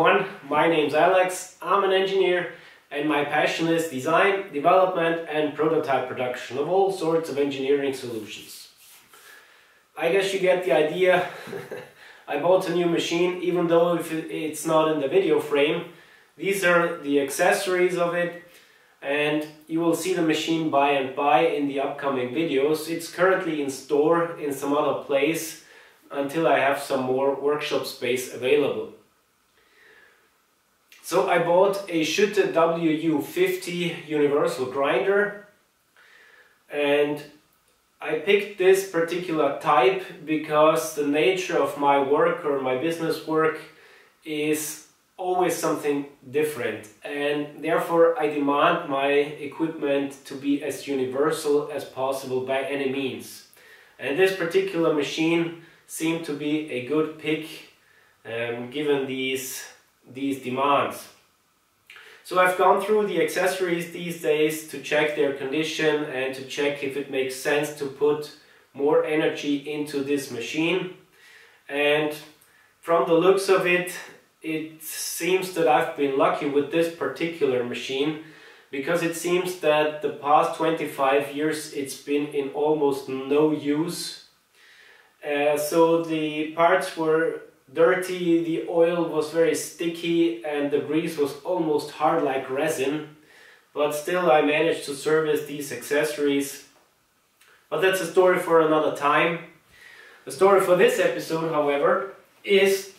everyone, my name's Alex, I'm an engineer and my passion is design, development and prototype production of all sorts of engineering solutions. I guess you get the idea. I bought a new machine, even though it's not in the video frame. These are the accessories of it and you will see the machine by and by in the upcoming videos. It's currently in store in some other place until I have some more workshop space available. So I bought a Schütte WU50 universal grinder, and I picked this particular type because the nature of my work or my business work is always something different, and therefore I demand my equipment to be as universal as possible by any means. And this particular machine seemed to be a good pick given these demands. So I've gone through the accessories these days to check their condition and to check if it makes sense to put more energy into this machine. And from the looks of it, it seems that I've been lucky with this particular machine, because it seems that the past 25 years it's been in almost no use. So the parts were dirty, the oil was very sticky and the grease was almost hard like resin, but still I managed to service these accessories. But that's a story for another time. The story for this episode, however, is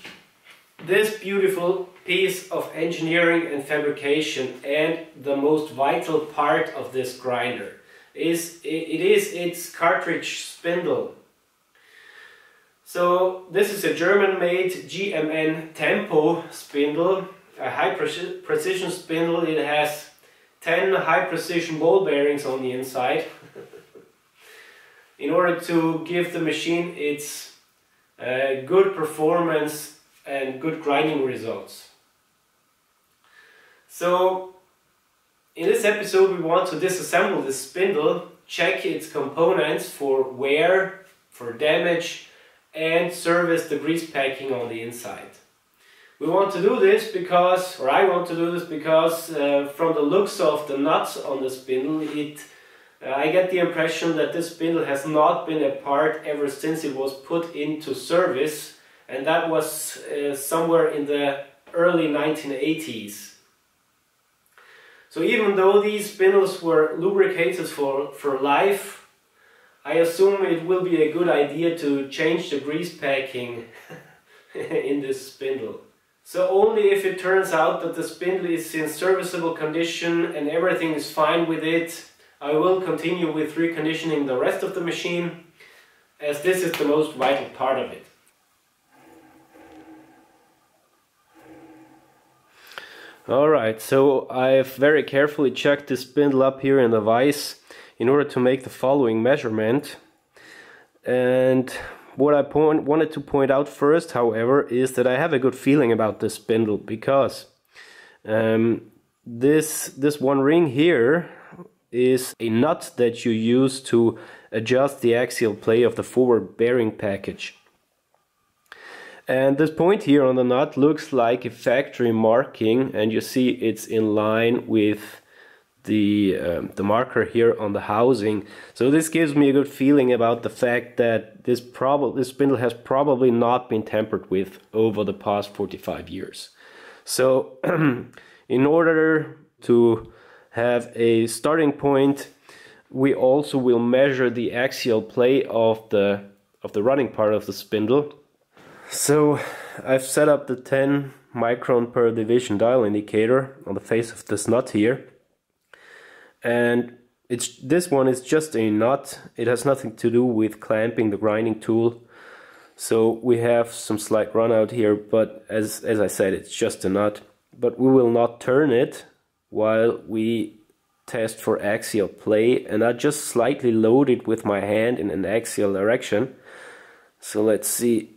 this beautiful piece of engineering and fabrication, and the most vital part of this grinder is its cartridge spindle. So this is a German-made GMN tempo spindle, a high precision spindle. It has 10 high precision ball bearings on the inside in order to give the machine its good performance and good grinding results. So in this episode we want to disassemble this spindle, check its components for wear, for damage, and service the grease packing on the inside. We want to do this because, or I want to do this because from the looks of the nuts on the spindle, I get the impression that this spindle has not been apart ever since it was put into service, and that was somewhere in the early 1980s. So even though these spindles were lubricated for life, I assume it will be a good idea to change the grease packing in this spindle. So only if it turns out that the spindle is in serviceable condition and everything is fine with it, I will continue with reconditioning the rest of the machine, as this is the most vital part of it. Alright, so I've very carefully checked this spindle up here in the vise in order to make the following measurement. And what I wanted to point out first, however, is that I have a good feeling about this spindle, because this one ring here is a nut that you use to adjust the axial play of the forward bearing package. And this point here on the nut looks like a factory marking, and you see it's in line with the marker here on the housing. So this gives me a good feeling about the fact that this spindle has probably not been tampered with over the past 45 years. So in order to have a starting point, we also will measure the axial play of the running part of the spindle. So I've set up the 10 micron per division dial indicator on the face of this nut here. And this one is just a nut. It has nothing to do with clamping the grinding tool. So we have some slight run out here, but as I said, it's just a nut. But we will not turn it while we test for axial play, and I just slightly load it with my hand in an axial direction. So let's see.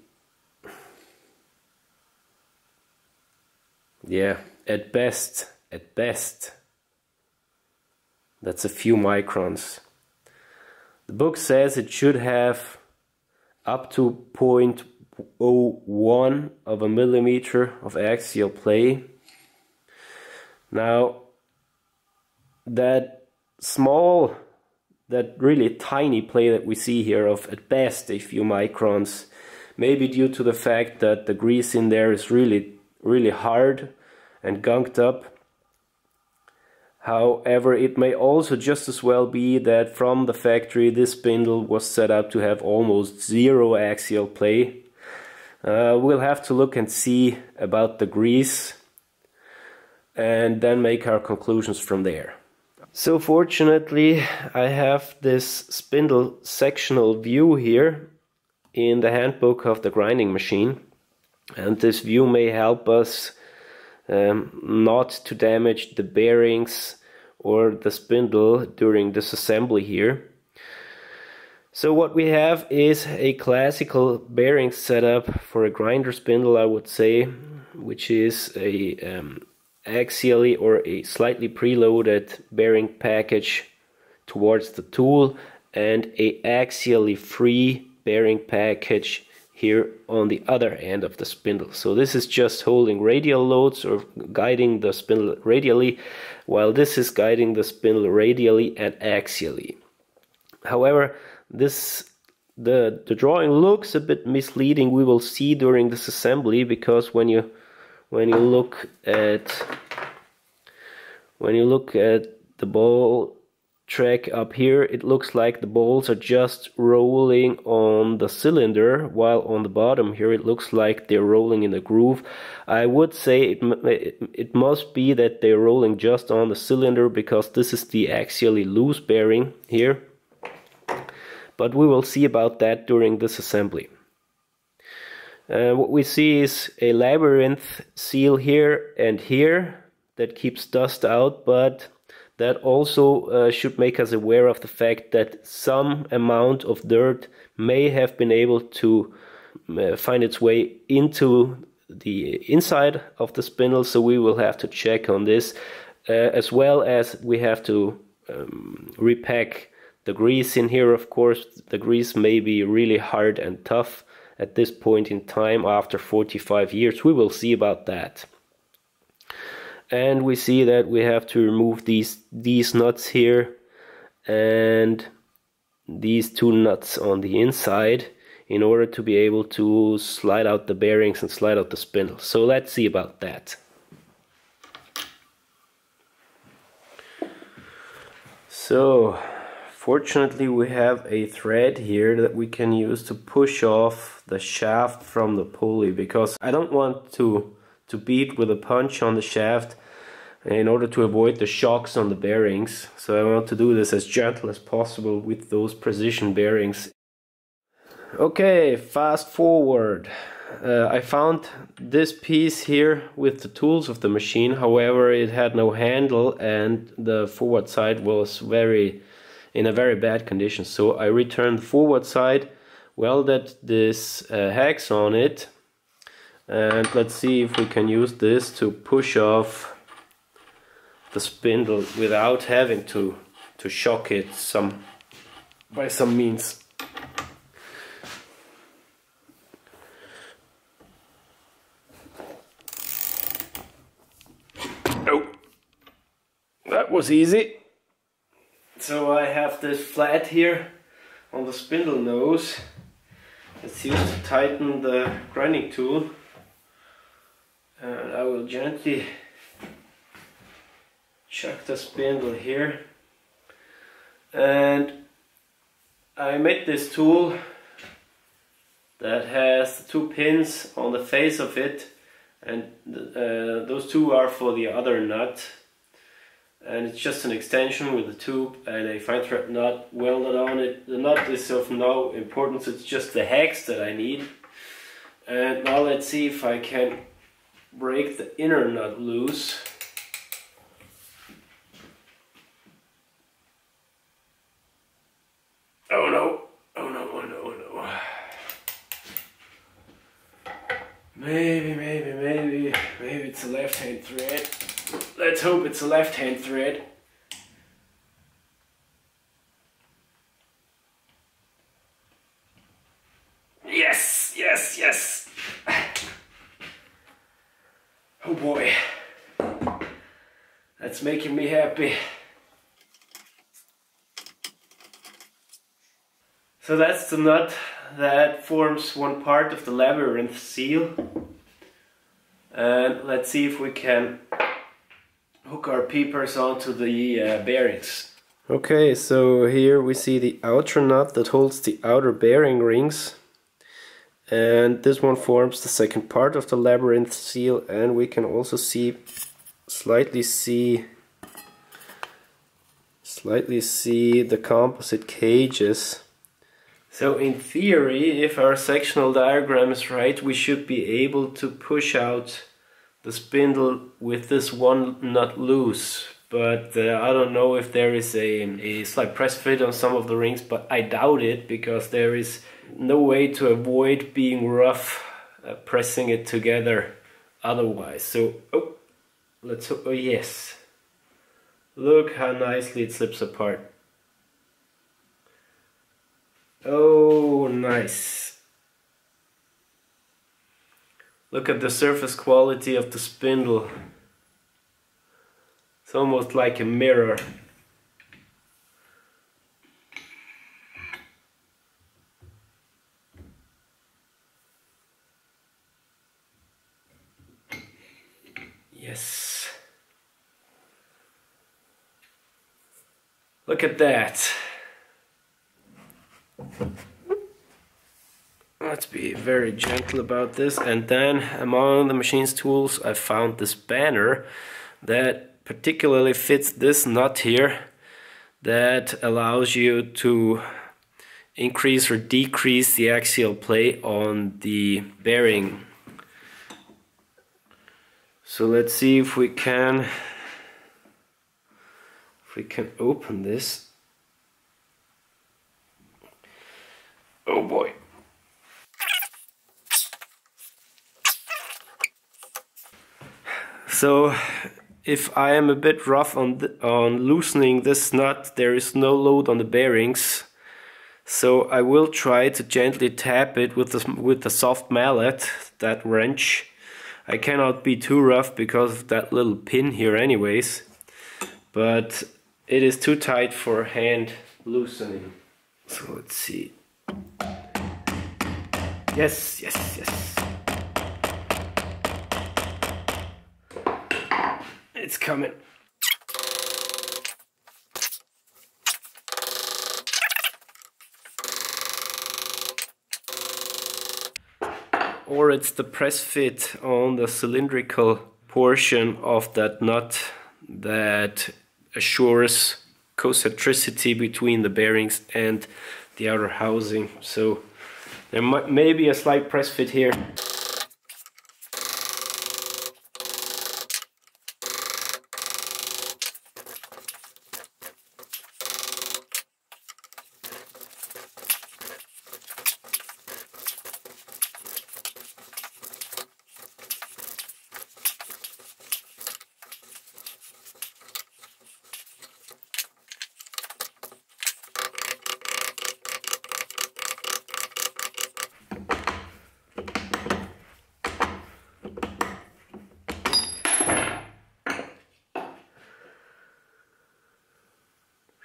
Yeah, at best, that's a few microns. The book says it should have up to 0.1 0.001 of a millimeter of axial play. Now that really tiny play that we see here of at best a few microns, maybe due to the fact that the grease in there is really hard and gunked up. However, it may also just as well be that from the factory this spindle was set up to have almost zero axial play. We'll have to look and see about the grease and then make our conclusions from there. So fortunately I have this spindle sectional view here in the handbook of the grinding machine, and this view may help us not to damage the bearings or the spindle during disassembly here. So what we have is a classical bearing setup for a grinder spindle, I would say, which is a axially or a slightly preloaded bearing package towards the tool and a axially free bearing package here on the other end of the spindle. So this is just holding radial loads or guiding the spindle radially, while this is guiding the spindle radially and axially. However, the drawing looks a bit misleading. We will see during this assembly, because when you look at the ball track up here, it looks like the balls are just rolling on the cylinder, while on the bottom here it looks like they're rolling in the groove. I would say it must be that they're rolling just on the cylinder, because this is the axially loose bearing here. But we will see about that during this assembly. What we see is a labyrinth seal here and here that keeps dust out, but that also should make us aware of the fact that some amount of dirt may have been able to find its way into the inside of the spindle, so we will have to check on this, as well as we have to repack the grease in here. Of course, the grease may be really hard and tough at this point in time after 45 years. We will see about that. And we see that we have to remove these nuts here and these two nuts on the inside in order to be able to slide out the bearings and slide out the spindle. So let's see about that. So fortunately we have a thread here that we can use to push off the shaft from the pulley, because I don't want to beat with a punch on the shaft in order to avoid the shocks on the bearings. So I want to do this as gentle as possible with those precision bearings. Okay, fast forward. I found this piece here with the tools of the machine. However, it had no handle and the forward side was in a very bad condition. So I returned the forward side, welded this hex on it, and let's see if we can use this to push off the spindle without having to shock it by some means. Oh, that was easy. So I have this flat here on the spindle nose. It's used to tighten the grinding tool, and I will gently chuck the spindle here. And I made this tool that has two pins on the face of it, and those two are for the other nut, and it's just an extension with a tube and a fine thread nut welded on it. The nut is of no importance, it's just the hex that I need. And now let's see if I can break the inner nut loose. Oh no, oh no, oh no, oh no. Maybe it's a left-hand thread. Let's hope it's a left-hand thread. Yes, yes, yes. That's making me happy. So that's the nut that forms one part of the labyrinth seal. And let's see if we can hook our peepers onto the bearings. Okay, so here we see the outer nut that holds the outer bearing rings. And this one forms the second part of the labyrinth seal, and we can also slightly see the composite cages. So in theory, if our sectional diagram is right, we should be able to push out the spindle with this one nut loose. But I don't know if there is a slight press fit on some of the rings, but I doubt it, because there is no way to avoid being rough pressing it together otherwise. So, oh yes, look how nicely it slips apart. Oh, nice. Look at the surface quality of the spindle. It's almost like a mirror. Yes. Look at that. Let's be very gentle about this. And then among the machine's tools I found this spanner that particularly fits this nut here, that allows you to increase or decrease the axial play on the bearing. So let's see if we can open this. Oh boy. So if I am a bit rough on loosening this nut, there is no load on the bearings. So I will try to gently tap it with the soft mallet, that wrench. I cannot be too rough because of that little pin here anyways. But it is too tight for hand loosening. So let's see. Yes, yes, yes. It's coming. Or it's the press fit on the cylindrical portion of that nut that assures concentricity between the bearings and the outer housing. So there may be a slight press fit here.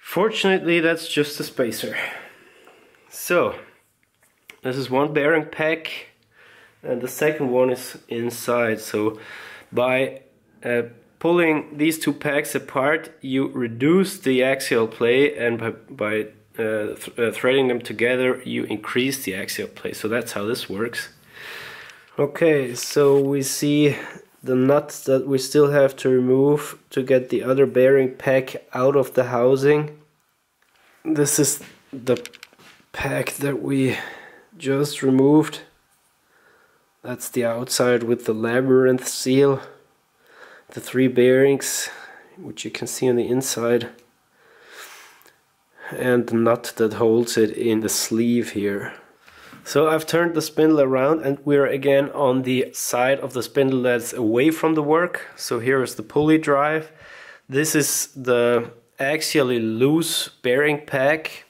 Fortunately, that's just a spacer. So, this is one bearing pack, and the second one is inside. So, by pulling these two packs apart, you reduce the axial play, and by threading them together, you increase the axial play. So that's how this works. Okay, so we see the nuts that we still have to remove to get the other bearing pack out of the housing. This is the pack that we just removed. That's the outside with the labyrinth seal, the 3 bearings, which you can see on the inside, and the nut that holds it in the sleeve here. So I've turned the spindle around, and we're again on the side of the spindle that's away from the work. So here is the pulley drive. This is the axially loose bearing pack,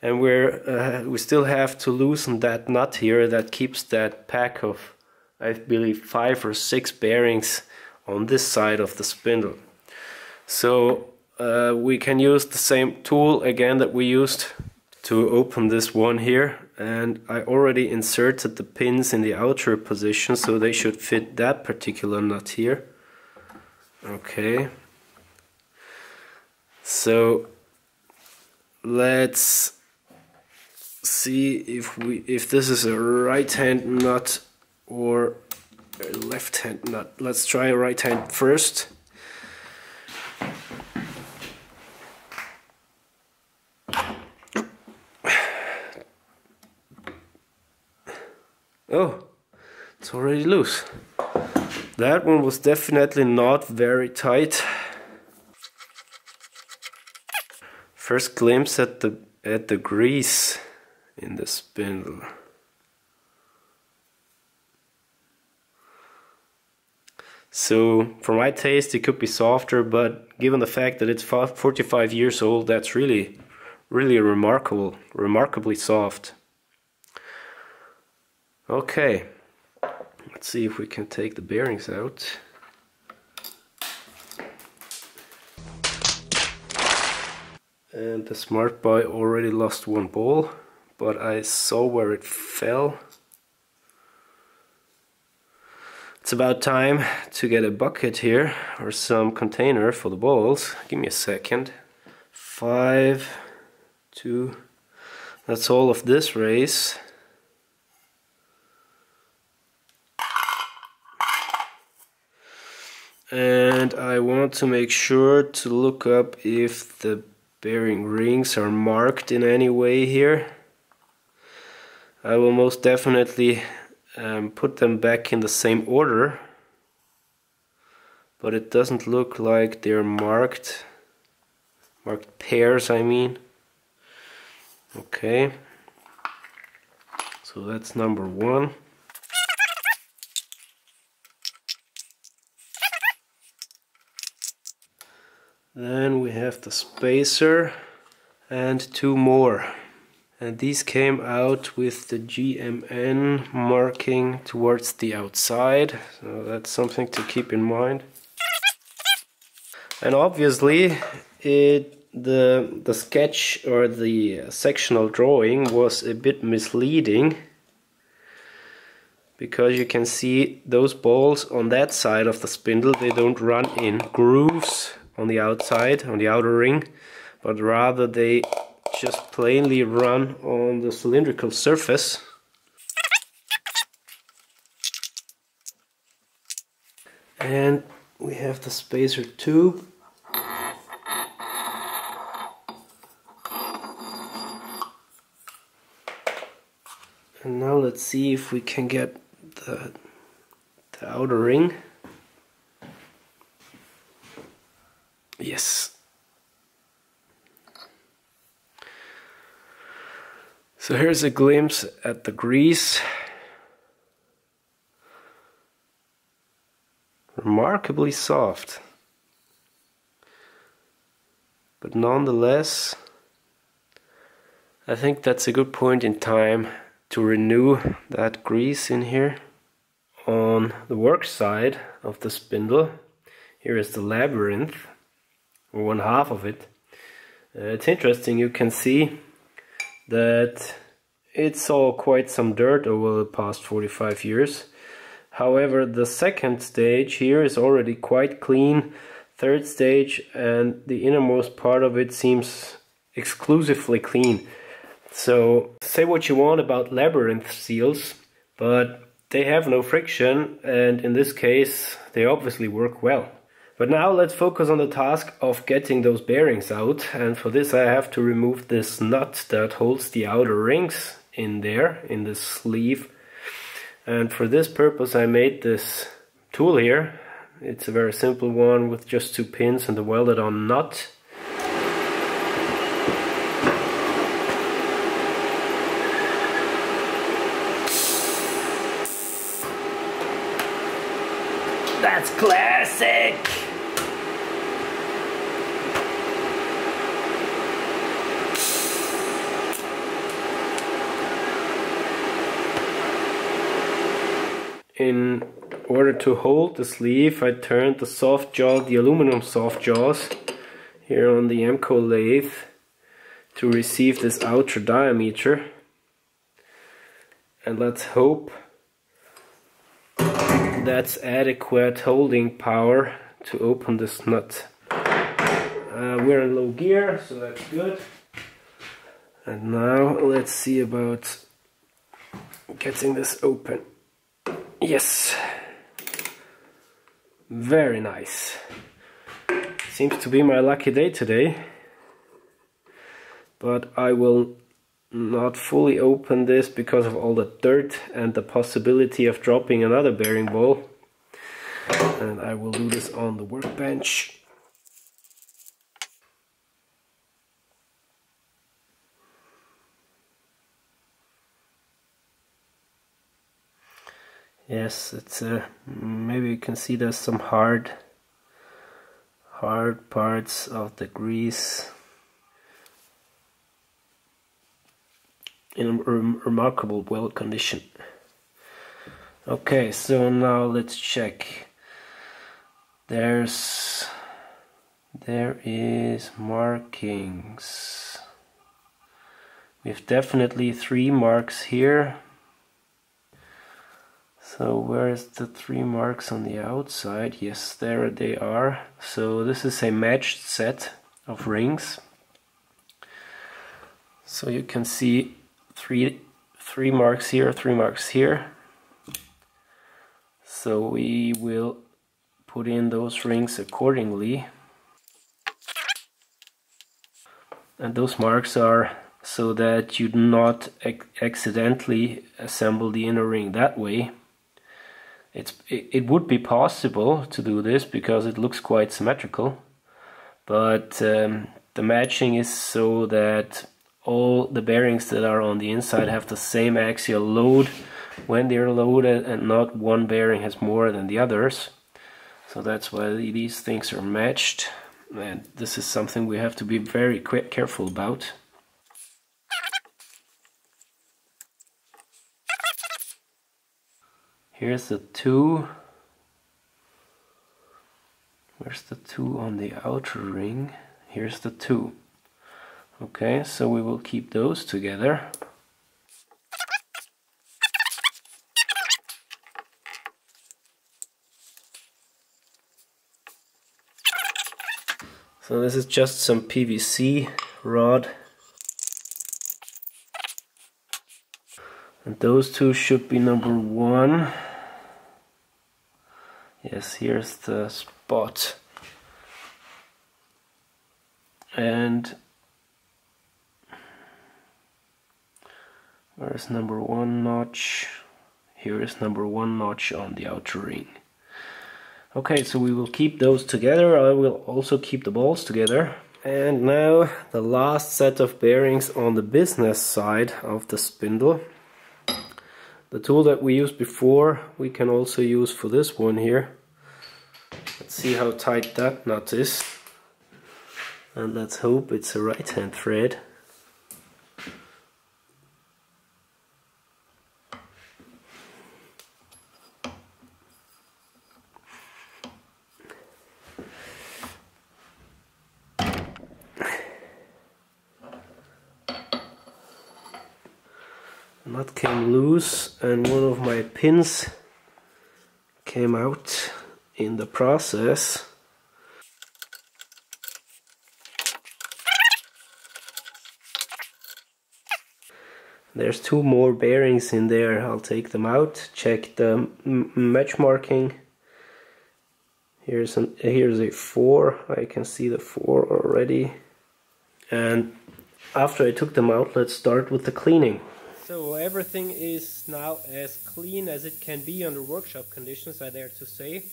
and we still have to loosen that nut here that keeps that pack of, I believe, 5 or 6 bearings on this side of the spindle. So we can use the same tool again that we used to open this one here, and I already inserted the pins in the outer position, so they should fit that particular nut here. Okay, so let's see if this is a right hand nut or a left hand nut. Let's try a right hand first. Oh, it's already loose. That one was definitely not very tight. First glimpse at the grease in the spindle. So for my taste it could be softer, but given the fact that it's 45 years old, that's really remarkably soft. Okay, let's see if we can take the bearings out. And the smart boy already lost one ball, but I saw where it fell. It's about time to get a bucket here, or some container for the balls. Give me a second. 5, 2, that's all of this race. And I want to make sure to look up if the bearing rings are marked in any way here. I will most definitely put them back in the same order, but it doesn't look like they're marked pairs, I mean. Okay, so that's number 1. Then we have the spacer and 2 more. And these came out with the GMN marking towards the outside. So that's something to keep in mind. And obviously the sketch or the sectional drawing was a bit misleading, because you can see those balls on that side of the spindle, they don't run in grooves on the outside, on the outer ring, but rather they just plainly run on the cylindrical surface. And we have the spacer tube. And now let's see if we can get the outer ring. Yes. So here's a glimpse at the grease. Remarkably soft. But nonetheless, I think that's a good point in time to renew that grease in here. On the work side of the spindle, here is the labyrinth, or one half of it. It's interesting, you can see that it saw quite some dirt over the past 45 years. However, the second stage here is already quite clean. Third stage and the innermost part of it seems exclusively clean. So say what you want about labyrinth seals, but they have no friction, and in this case they obviously work well. But now let's focus on the task of getting those bearings out, and for this I have to remove this nut that holds the outer rings in there, in this sleeve. And for this purpose I made this tool here. It's a very simple one with just 2 pins and a welded on nut. That's classic! In order order to hold the sleeve, I turned the aluminum soft jaws here on the MCO lathe to receive this outer diameter. And let's hope that's adequate holding power to open this nut. We're in low gear, so that's good. And now let's see about getting this open. Yes, very nice. Seems to be my lucky day today, but I will not fully open this because of all the dirt and the possibility of dropping another bearing ball, and I will do this on the workbench. Yes, it's maybe you can see there's some hard parts of the grease in remarkable well condition. Okay, so now let's check. There is markings. We have definitely 3 marks here. So where's the 3 marks on the outside? Yes, there they are. So this is a matched set of rings. So you can see three marks here, 3 marks here. So we will put in those rings accordingly. And those marks are so that you do not accidentally assemble the inner ring that way. It would be possible to do this because it looks quite symmetrical, but the matching is so that all the bearings that are on the inside have the same axial load when they're loaded, and not one bearing has more than the others. So that's why these things are matched, and this is something we have to be very careful about. Here's the 2. Where's the 2 on the outer ring? Here's the 2. Okay, so we will keep those together. So this is just some PVC rod. And those 2 should be number 1. Yes, here's the spot. And where is number 1 notch? Here is number 1 notch on the outer ring. Okay, so we will keep those together. I will also keep the balls together. And now the last set of bearings on the business side of the spindle. The tool that we used before we can also use for this one here. Let's see how tight that nut is. And let's hope it's a right hand thread. Nut came loose and one of my pins came out in the process. There's 2 more bearings in there. I'll take them out, check the match marking. Here's a 4. I can see the 4 already. And after I took them out, let's start with the cleaning. So everything is now as clean as it can be under workshop conditions, I dare to say.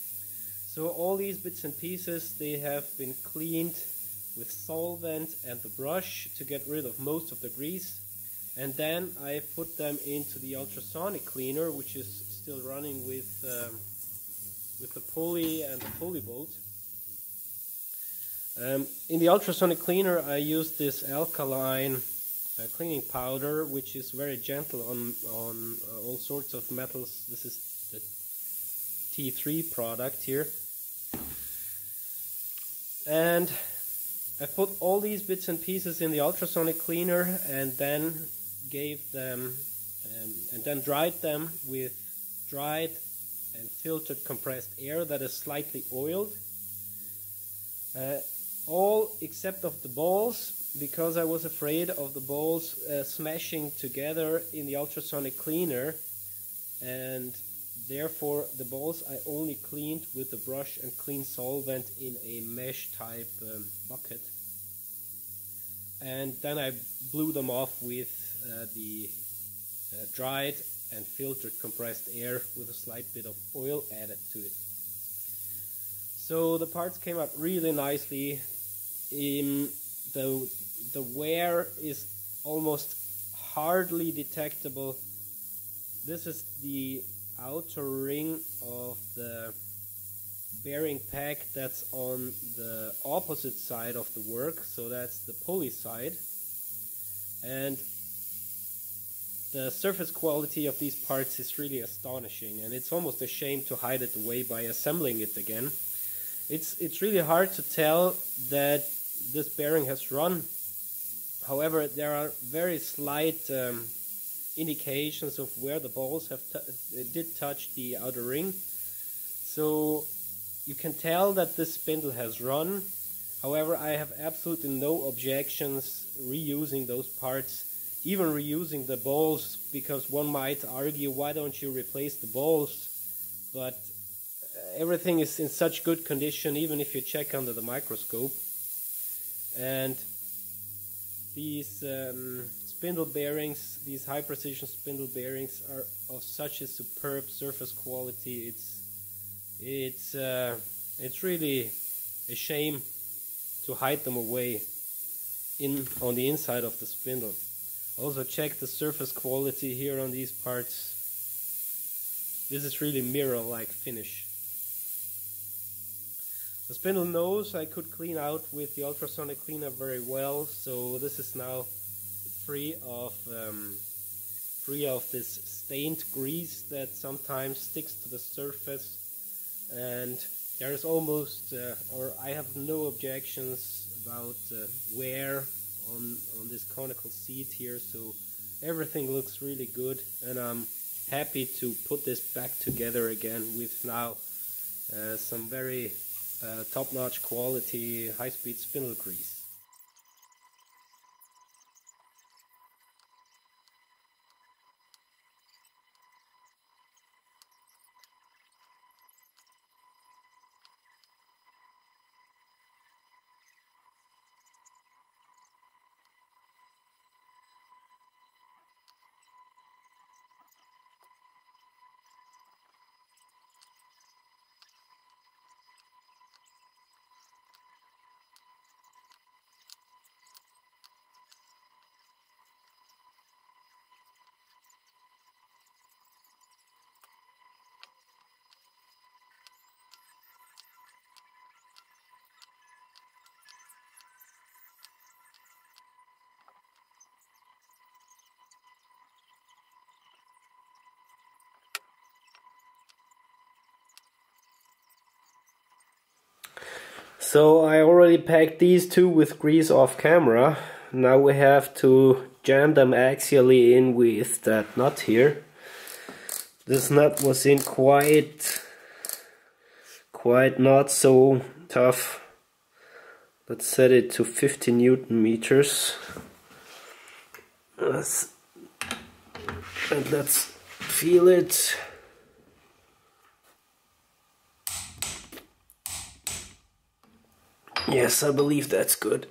So all these bits and pieces, they have been cleaned with solvent and the brush to get rid of most of the grease. And then I put them into the ultrasonic cleaner, which is still running with the pulley and the pulley bolt. In the ultrasonic cleaner I use this alkaline cleaning powder, which is very gentle on all sorts of metals. This is the T3 product here. And I put all these bits and pieces in the ultrasonic cleaner and then gave them and then dried them with dried and filtered compressed air that is slightly oiled. All except of the balls, because I was afraid of the balls smashing together in the ultrasonic cleaner, and therefore the balls I only cleaned with the brush and clean solvent in a mesh type bucket. And then I blew them off with the dried and filtered compressed air with a slight bit of oil added to it. So the parts came out really nicely. The wear is almost hardly detectable. This is the outer ring of the bearing pack that's on the opposite side of the work, so that's the pulley side. And the surface quality of these parts is really astonishing, and it's almost a shame to hide it away by assembling it again. It's really hard to tell that this bearing has run. However, there are very slight indications of where the balls did touch the outer ring. So you can tell that this spindle has run. However, I have absolutely no objections reusing those parts, even reusing the balls, because one might argue, why don't you replace the balls? But everything is in such good condition, even if you check under the microscope. And these spindle bearings, these high precision spindle bearings, are of such a superb surface quality. It's really a shame to hide them away on the inside of the spindle. Also check the surface quality here on these parts. This is really mirror-like finish. The spindle nose I could clean out with the ultrasonic cleaner very well, so this is now free of this stained grease that sometimes sticks to the surface. And there is almost, or I have no objections about wear on this conical seat here, so everything looks really good, and I'm happy to put this back together again with now some very top-notch quality high-speed spindle grease. So I already packed these two with grease off camera. Now we have to jam them axially in with that nut here. This nut was in quite not so tough. Let's set it to 50 Newton meters. And let's feel it. Yes, I believe that's good.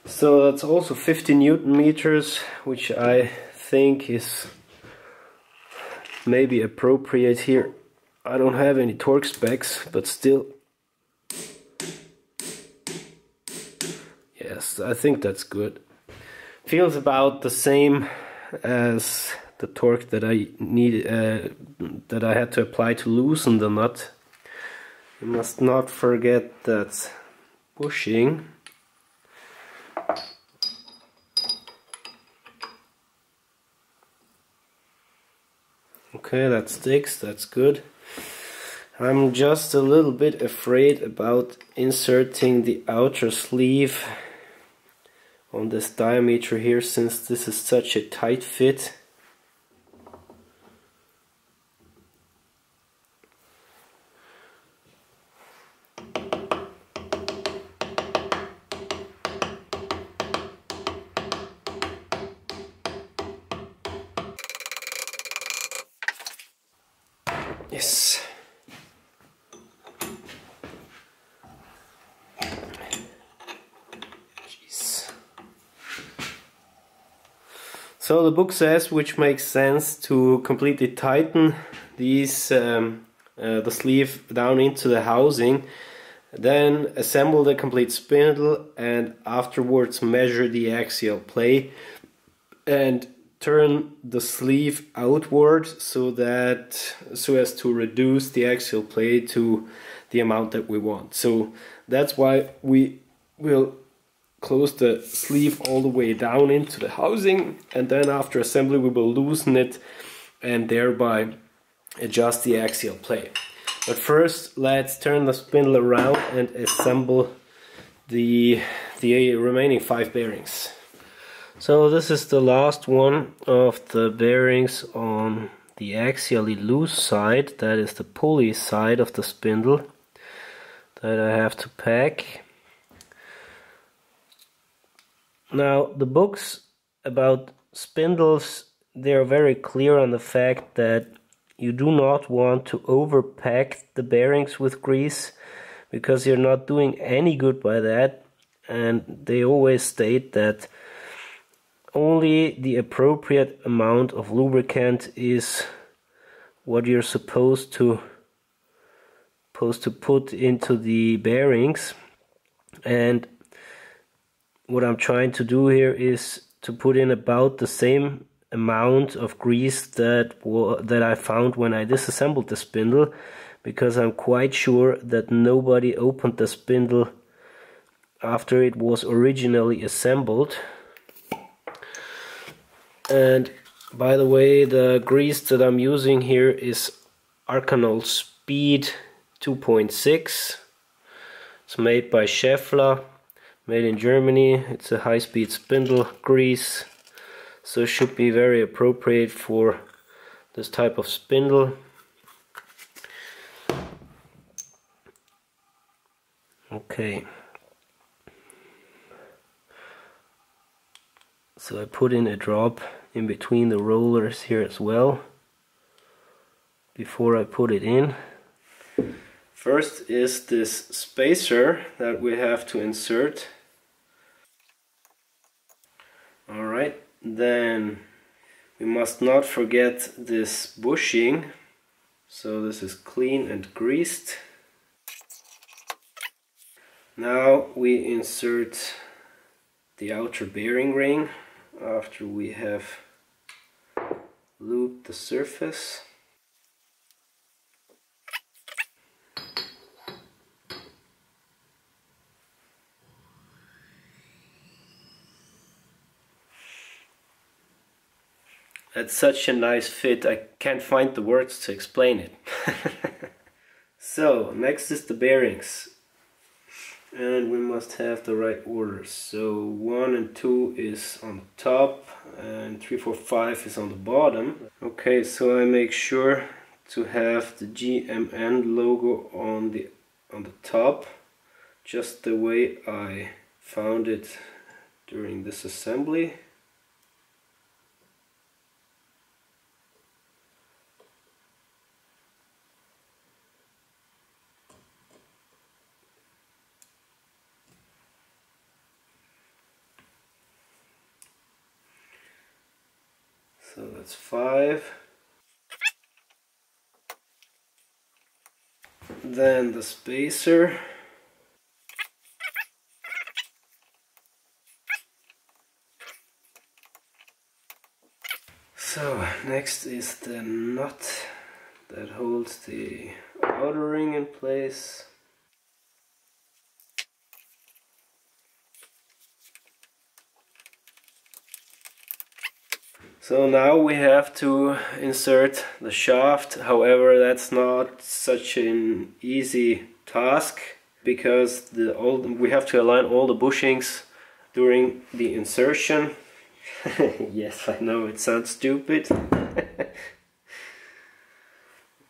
So that's also 50 Newton meters, which I think is maybe appropriate here. I don't have any torque specs, but still. Yes, I think that's good. Feels about the same as the torque that I needed, that I had to apply to loosen the nut. You must not forget that bushing. Okay. Okay, that sticks, that's good. I'm just a little bit afraid about inserting the outer sleeve on this diameter here, since this is such a tight fit. Yes. Jeez. So the book says, which makes sense, to completely tighten these the sleeve down into the housing, then assemble the complete spindle, and afterwards measure the axial play and turn the sleeve outward so as to reduce the axial play to the amount that we want. So that's why we will close the sleeve all the way down into the housing, and then after assembly we will loosen it and thereby adjust the axial play. But first let's turn the spindle around and assemble the remaining 5 bearings. So this is the last one of the bearings on the axially loose side, that is the pulley side of the spindle, that I have to pack. Now the books about spindles, they are very clear on the fact that you do not want to overpack the bearings with grease, because you're not doing any good by that, and they always state that only the appropriate amount of lubricant is what you're supposed to put into the bearings. And what I'm trying to do here is to put in about the same amount of grease that I found when I disassembled the spindle, because I'm quite sure that nobody opened the spindle after it was originally assembled. And by the way, the grease that I'm using here is Arcanol Speed 2.6. It's made by Schaeffler, made in Germany. It's a high-speed spindle grease, so it should be very appropriate for this type of spindle. Okay. So I put in a drop in between the rollers here as well before I put it in. First is this spacer that we have to insert. Alright, then we must not forget this bushing. So this is clean and greased. Now we insert the outer bearing ring after we have lubed the surface. That's such a nice fit, I can't find the words to explain it. So, next is the bearings. And we must have the right order. So 1 and 2 is on the top and 3, 4, 5 is on the bottom. Okay, so I make sure to have the GMN logo on the top, just the way I found it during this assembly. So that's 5. Then the spacer. So next is the nut that holds the outer ring in place. So now we have to insert the shaft. However, that's not such an easy task because we have to align all the bushings during the insertion. Yes, I know it sounds stupid.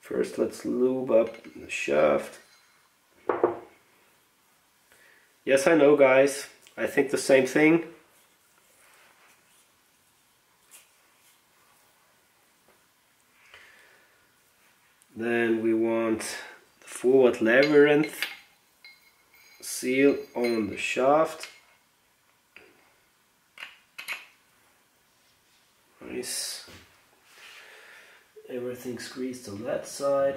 First, let's lube up the shaft. Yes, I know, guys. I think the same thing. Then we want the forward labyrinth seal on the shaft. Nice. Everything's greased on that side.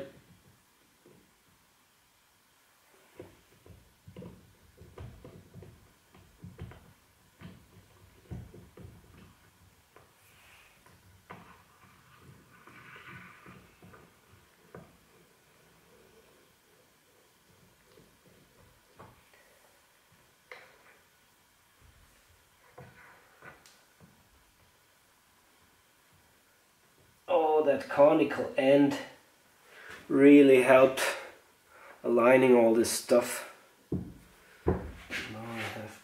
That conical end really helped aligning all this stuff. Now I have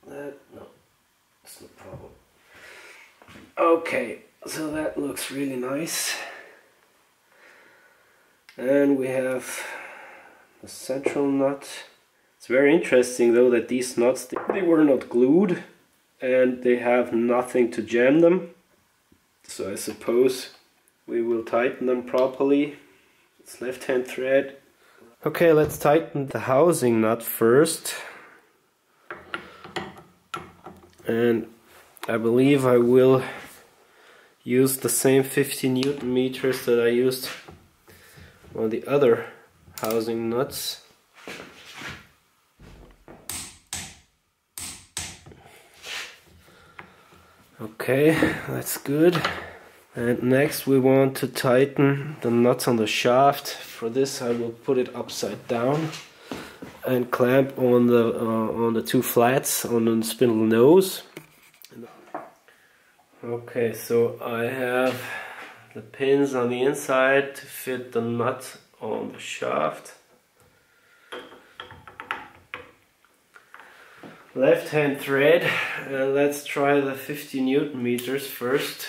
that. No, that's no problem. Okay, so that looks really nice. And we have the central nut. It's very interesting though that these nuts, they were not glued and they have nothing to jam them. So I suppose we will tighten them properly. It's left hand thread. Okay, let's tighten the housing nut first. And I believe I will use the same 50 Newton meters that I used on the other housing nuts. Okay, that's good. And next we want to tighten the nuts on the shaft. For this I will put it upside down and clamp on the two flats on the spindle nose. Okay, so I have the pins on the inside to fit the nut on the shaft. Left hand thread, and let's try the 50 Newton meters first.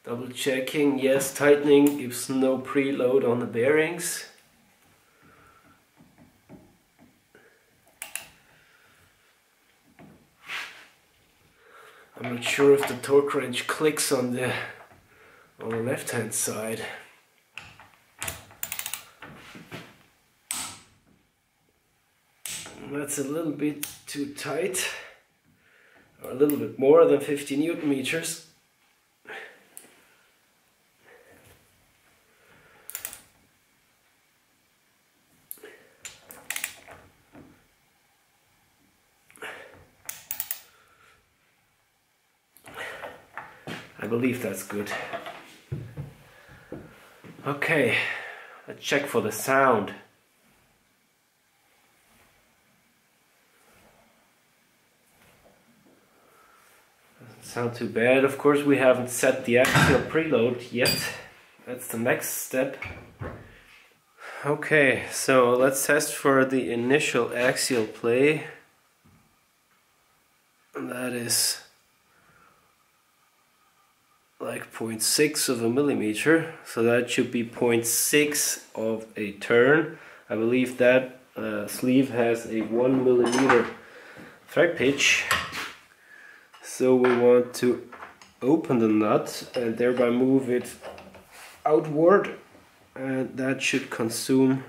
Double checking, yes, tightening gives no preload on the bearings. I'm not sure if the torque wrench clicks on the left hand side. That's a little bit too tight, or a little bit more than 50 Newton meters. I believe that's good. Okay, let's check for the sound. Doesn't sound too bad. Of course, we haven't set the axial preload yet. That's the next step. Okay, so let's test for the initial axial play. And that is like 0.6 of a millimeter, so that should be 0.6 of a turn. I believe that sleeve has a 1 millimeter thread pitch, so we want to open the nut and thereby move it outward, and that should consume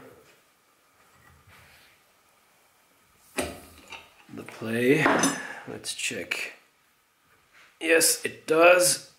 the play. Let's check. Yes, it does.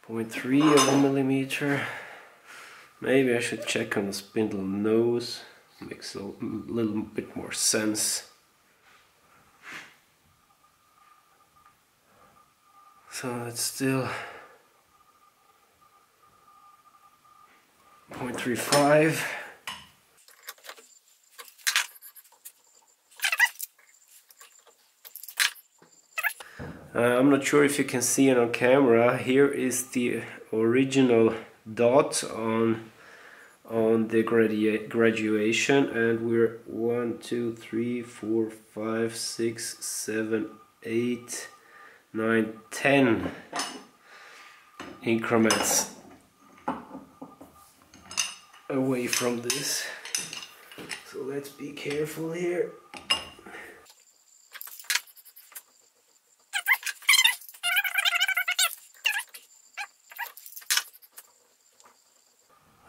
0.3 of a millimeter. Maybe I should check on the spindle nose. Makes a little bit more sense. So it's still 0.35. I'm not sure if you can see it on camera. Here is the original dot on the graduation, and we're 1, 2, 3, 4, 5, 6, 7, 8, 9, 10 increments away from this. So let's be careful here.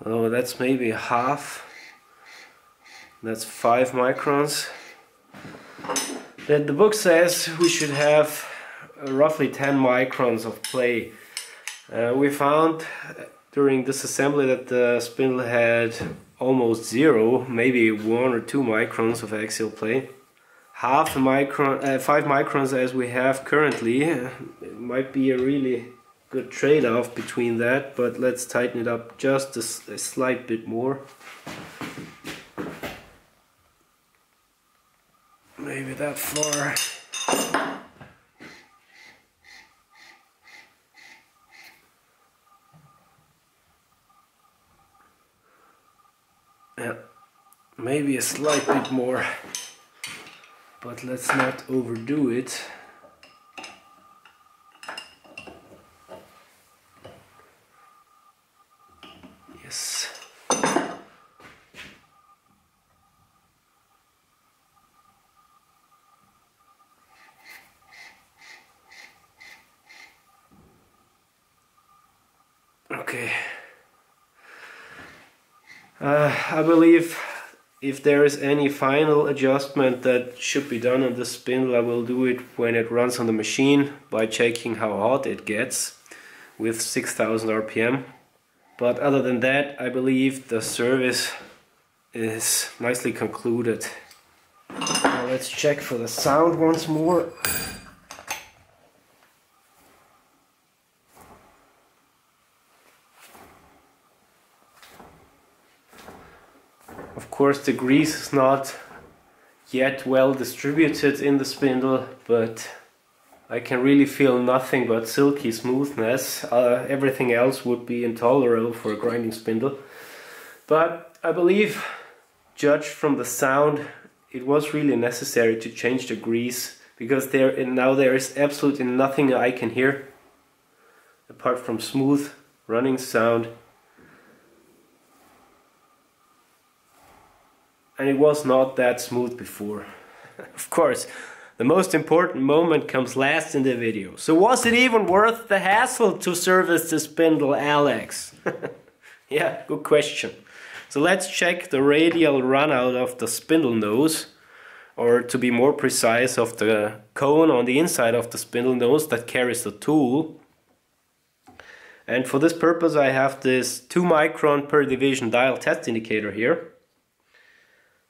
Oh, that's maybe half. That's 5 microns. The book says we should have roughly 10 microns of play. We found during disassembly that the spindle had almost 0, maybe 1 or 2 microns of axial play. Half a micron, 5 microns as we have currently. It might be a really good trade-off between that, but let's tighten it up just a slight bit more. Maybe that far. Yeah, maybe a slight bit more, but let's not overdo it. Yes. Okay. I believe if there is any final adjustment that should be done on the spindle, I will do it when it runs on the machine by checking how hot it gets with 6000 RPM. But other than that, I believe the service is nicely concluded. Now let's check for the sound once more. Of course, the grease is not yet well distributed in the spindle, but I can really feel nothing but silky smoothness. Everything else would be intolerable for a grinding spindle. But I believe, judged from the sound, it was really necessary to change the grease, because now there is absolutely nothing I can hear apart from smooth running sound. And it was not that smooth before. Of course, the most important moment comes last in the video. So was it even worth the hassle to service the spindle, Alex? Yeah, good question. So let's check the radial runout of the spindle nose, or to be more precise, of the cone on the inside of the spindle nose that carries the tool. And for this purpose I have this 2 micron per division dial test indicator here.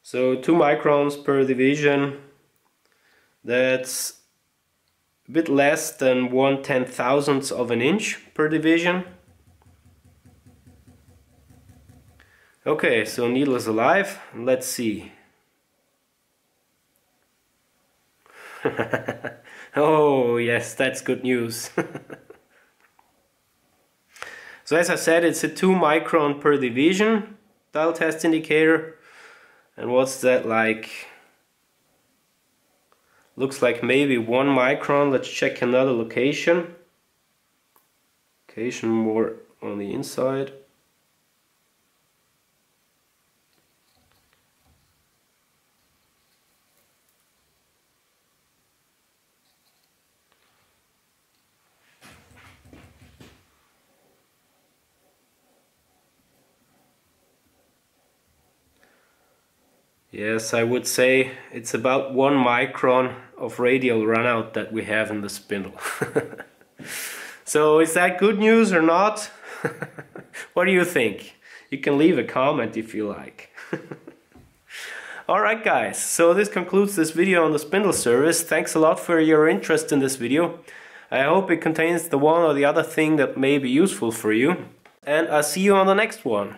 So 2 microns per division, that's a bit less than 1/10,000th of an inch per division. Okay, so needle is alive. Let's see. Oh yes, that's good news. So as I said, it's a 2 micron per division dial test indicator. And what's that like? Looks like maybe 1 micron. Let's check another location. Location more on the inside. Yes, I would say it's about 1 micron of radial runout that we have in the spindle. So is that good news or not? What do you think? You can leave a comment if you like. Alright guys, so this concludes this video on the spindle service. Thanks a lot for your interest in this video. I hope it contains the one or the other thing that may be useful for you. And I'll see you on the next one.